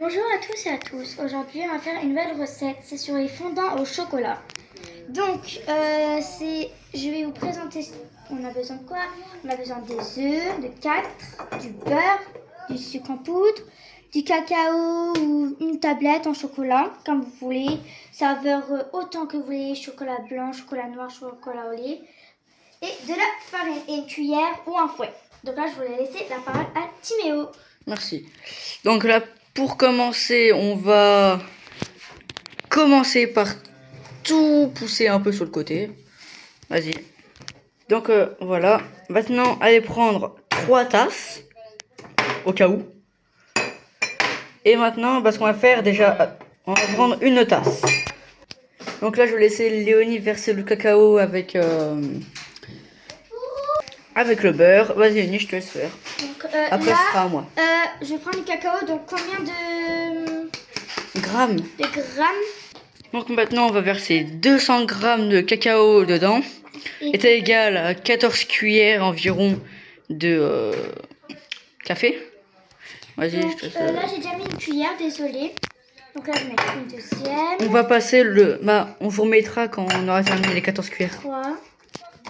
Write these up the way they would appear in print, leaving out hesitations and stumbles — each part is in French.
Bonjour à tous et à tous. Aujourd'hui, on va faire une nouvelle recette. C'est sur les fondants au chocolat. Donc, je vais vous présenter. On a besoin de quoi? On a besoin des œufs, de 4, du beurre, du sucre en poudre, du cacao ou une tablette en chocolat, comme vous voulez. Saveur autant que vous voulez, chocolat blanc, chocolat noir, chocolat au lait. Et de la farine et une cuillère ou un fouet. Donc là, je voulais laisser la parole à Timéo. Merci. Donc là, pour commencer, on va commencer par tout pousser un peu sur le côté. Vas-y. Donc voilà. Maintenant, allez prendre 3 tasses, au cas où. Et maintenant, ce qu'on va faire déjà, on va prendre une tasse. Donc là, je vais laisser Léonie verser le cacao avec le beurre. Vas-y, Léonie, je te laisse faire. Donc, Après, là, ce sera à moi. je vais prendre du cacao. Donc, combien de Grammes. grammes? Donc maintenant, on va verser 200 grammes de cacao dedans. Est égal à 14 cuillères environ de café. Vas-y, Donc, je te laisse. là, j'ai déjà mis une cuillère, désolée. Donc là, je vais mettre une deuxième. On va passer on vous remettra quand on aura terminé les 14 cuillères. 3.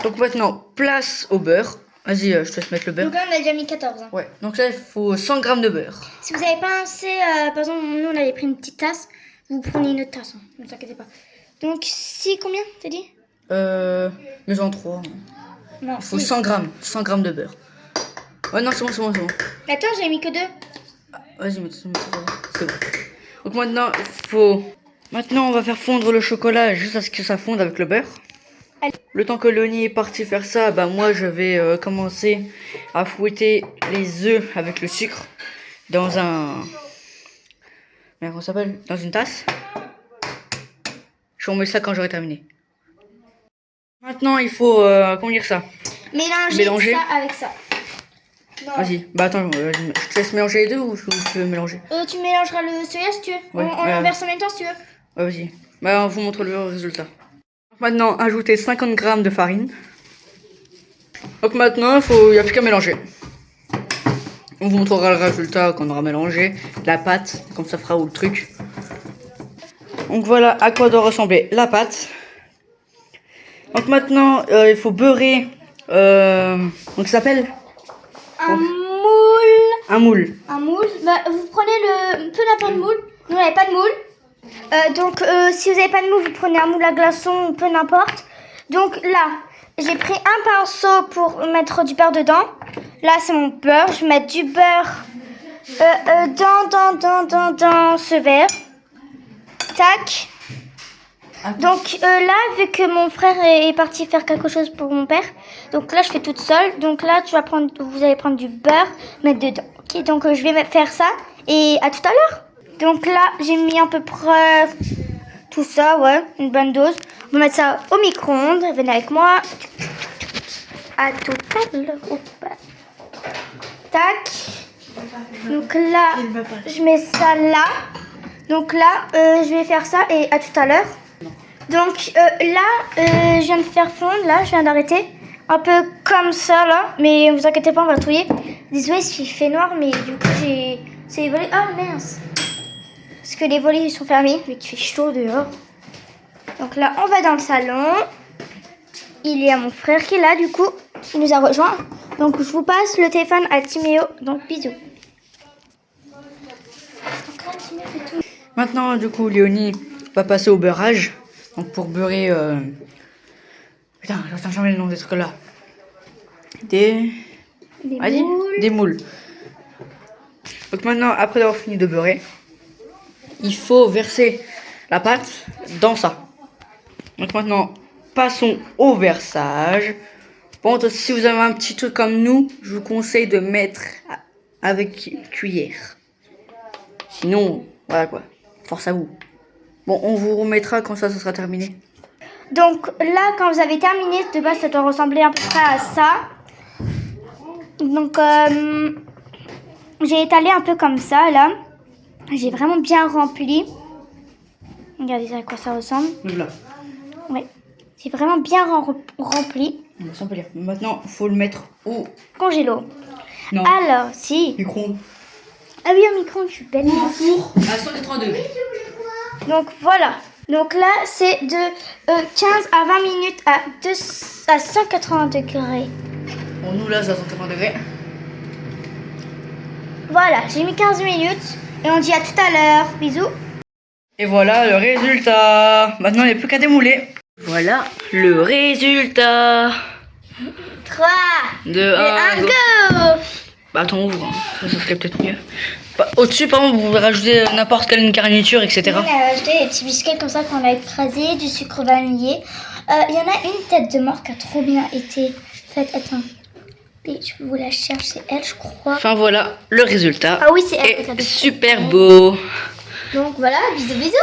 Donc maintenant, place au beurre. Vas-y, je te laisse mettre le beurre. Donc là, on a déjà mis 14. Hein. Ouais, donc là, il faut 100 grammes de beurre. Si vous n'avez pas assez, par exemple, nous, on avait pris une petite tasse. Vous prenez une autre tasse, hein, ne vous inquiétez pas. Donc, combien, t'as dit? Mais en 3. Non, Il faut 100 grammes de beurre. Ouais, non, c'est bon, c'est bon, c'est bon. Attends, j'avais mis que 2. Vas-y, c'est bon. Donc maintenant, on va faire fondre le chocolat juste à ce que ça fonde avec le beurre. Allez. Le temps que Léonie est parti faire ça, moi je vais commencer à fouetter les œufs avec le sucre dans un... Merde, comment ça s'appelle? Dans une tasse. Je remets ça quand j'aurai terminé. Maintenant, il faut... comment dire ça? Mélanger ça avec ça. Vas-y, attends, je te laisse mélanger les deux ou tu veux mélanger? Tu mélangeras le soya si tu veux. Ouais, on l'enverse en même temps si tu veux. Ouais, vas-y. On vous montre le résultat. Maintenant, ajoutez 50 grammes de farine. Donc maintenant, il n'y a plus qu'à mélanger. On vous montrera le résultat quand on aura mélangé la pâte, comme ça fera où le truc. Donc voilà à quoi doit ressembler la pâte. Donc maintenant, il faut beurrer. Donc ça s'appelle un moule. Un moule. Un moule. Vous prenez peu n'importe moule. Nous, on n'avait pas de moule. Donc, si vous n'avez pas de moule, vous prenez un moule à glaçons, peu n'importe. Donc là, j'ai pris un pinceau pour mettre du beurre dedans. Là, c'est mon beurre. Je vais mettre du beurre dans ce verre. Tac. Donc là, vu que mon frère est parti faire quelque chose pour mon père, donc là, je fais toute seule. Donc là, vous allez prendre du beurre, mettre dedans. Ok, donc je vais faire ça et à tout à l'heure. Donc là, j'ai mis à peu près tout ça, ouais, une bonne dose. On va mettre ça au micro-ondes. Venez avec moi. À tout à l'heure. Tac. Donc là, je mets ça là. Donc là, je vais faire ça et à tout à l'heure. Donc là, je viens de faire fondre, là, je viens d'arrêter. Un peu comme ça, là. Mais vous inquiétez pas, on va le trouver. Désolé s'il fait noir, mais du coup, c'est les volets. Oh, mince. Parce que les volets, ils sont fermés, vu qu'il fait chaud dehors. Donc là, on va dans le salon. Il y a mon frère qui est là, du coup. Il nous a rejoint. Donc, je vous passe le téléphone à Timéo. Donc, bisous. Donc là, Timéo fait tout. Maintenant, du coup, Léonie va passer au beurrage. Donc pour beurrer... Putain, j'entends jamais le nom des trucs là. Des moules. Des moules. Donc maintenant, après avoir fini de beurrer, il faut verser la pâte dans ça. Donc maintenant, passons au versage. Bon, si vous avez un petit truc comme nous, je vous conseille de mettre avec une cuillère. Sinon, voilà quoi. Force à vous. Bon, on vous remettra quand ça sera terminé. Donc là, quand vous avez terminé, de base, ça doit ressembler à peu près à ça. Donc, j'ai étalé un peu comme ça, là. J'ai vraiment bien rempli. Regardez à quoi ça ressemble. Là. Ouais. J'ai vraiment bien rempli. Ça peut dire. Maintenant, il faut le mettre au congélo. Non. Alors, si. Micro-ondes. Ah oui, au micro, je suis belle. Ou au four à 180 degrés. Donc voilà. Donc là, c'est de 15 à 20 minutes à 180 degrés. Bon, nous là, c'est à 180 degrés. Voilà, j'ai mis 15 minutes. Et on dit à tout à l'heure. Bisous. Et voilà le résultat. Maintenant, il n'y a plus qu'à démouler. Voilà le résultat. 3, 2, 1, go. Bah attends, ouvre, hein. Ça serait peut-être mieux. Bah, au-dessus, par exemple, vous pouvez rajouter n'importe quelle garniture, etc. On a rajouté des petits biscuits comme ça qu'on a écrasé, du sucre vanillé. Il y en a une tête de mort qui a trop bien été faite. Attends, je vous la cherche, c'est elle, je crois. Enfin voilà, le résultat Ah oui, c'est elle. est super beau. Donc voilà, bisous bisous.